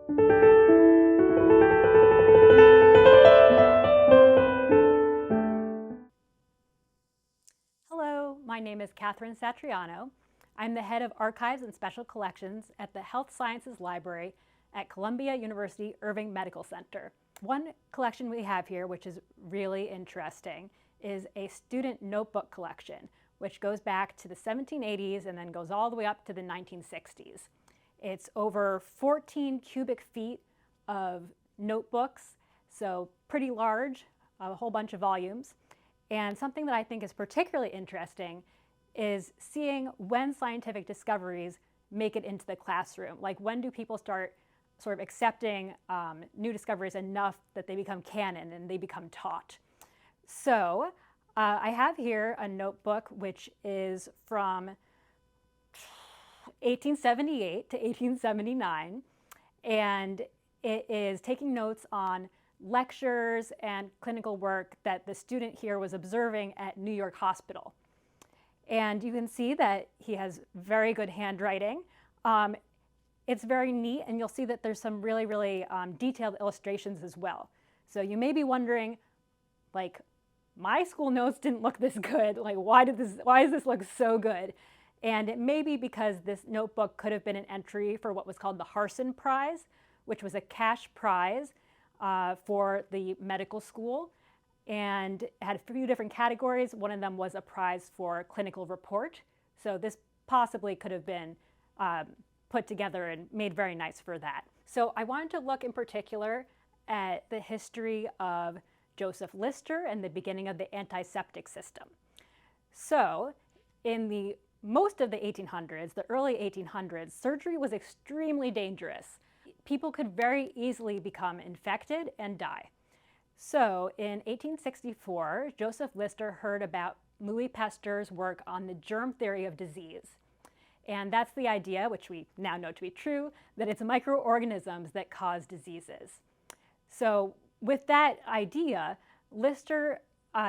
Hello, my name is Katherine Satriano. I'm the head of Archives and Special Collections at the Health Sciences Library at Columbia University Irving Medical Center. One collection we have here, which is really interesting, is a student notebook collection, which goes back to the 1780s and then goes all the way up to the 1960s. It's over 14 cubic feet of notebooks, so pretty large, a whole bunch of volumes. And something that I think is particularly interesting is seeing when scientific discoveries make it into the classroom. Like, when do people start sort of accepting new discoveries enough that they become canon and they become taught? So I have here a notebook which is from 1878 to 1879, and it is taking notes on lectures and clinical work that the student here was observing at New York Hospital. And you can see that he has very good handwriting. It's very neat, and you'll see that there's some really detailed illustrations as well. So you may be wondering, like, my school notes didn't look this good. Like, why does this look so good? And it may be because this notebook could have been an entry for what was called the Harsin Prize, which was a cash prize for the medical school, and had a few different categories. One of them was a prize for clinical report. So this possibly could have been put together and made very nice for that. So I wanted to look in particular at the history of Joseph Lister and the beginning of the antiseptic system. So in most of the 1800s, the early 1800s, surgery was extremely dangerous. People could very easily become infected and die. So in 1864, Joseph Lister heard about Louis Pasteur's work on the germ theory of disease. And that's the idea, which we now know to be true, that it's microorganisms that cause diseases. So with that idea, Lister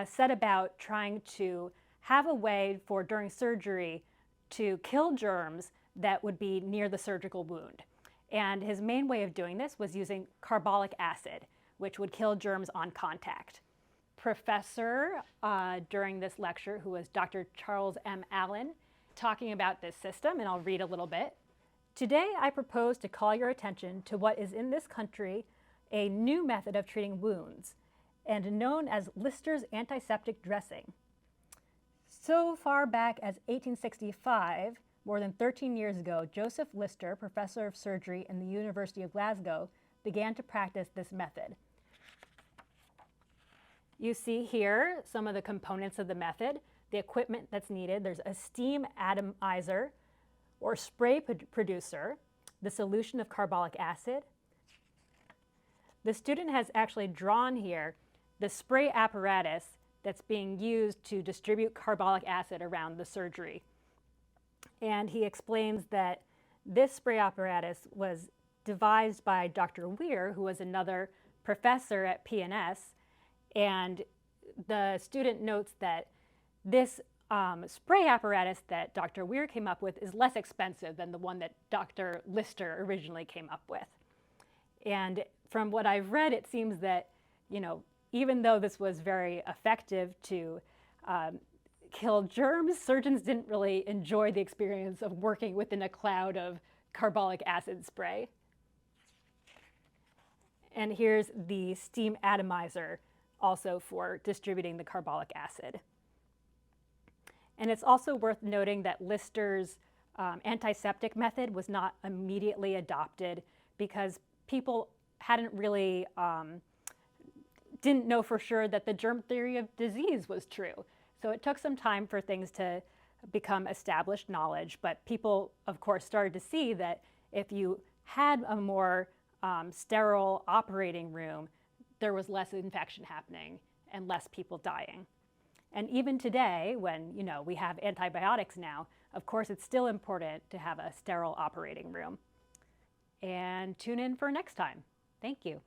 set about trying to have a way for, during surgery, to kill germs that would be near the surgical wound. And his main way of doing this was using carbolic acid, which would kill germs on contact. Professor during this lecture, who was Dr. Charles M. Allen, talking about this system, and I'll read a little bit. Today, I propose to call your attention to what is in this country a new method of treating wounds, and known as Lister's antiseptic dressing. So far back as 1865, more than 13 years ago, Joseph Lister, professor of surgery in the University of Glasgow, began to practice this method. You see here some of the components of the method, the equipment that's needed. There's a steam atomizer or spray producer, the solution of carbolic acid. The student has actually drawn here the spray apparatus that's being used to distribute carbolic acid around the surgery. And he explains that this spray apparatus was devised by Dr. Weir, who was another professor at P&S, and the student notes that this spray apparatus that Dr. Weir came up with is less expensive than the one that Dr. Lister originally came up with. And from what I've read, it seems that, even though this was very effective to kill germs, surgeons didn't really enjoy the experience of working within a cloud of carbolic acid spray. And here's the steam atomizer, also for distributing the carbolic acid. And it's also worth noting that Lister's antiseptic method was not immediately adopted because people hadn't really, didn't know for sure that the germ theory of disease was true. So it took some time for things to become established knowledge, but people, of course, started to see that if you had a more sterile operating room, there was less infection happening and less people dying. And even today, when we have antibiotics now, of course, it's still important to have a sterile operating room. And tune in for next time. Thank you.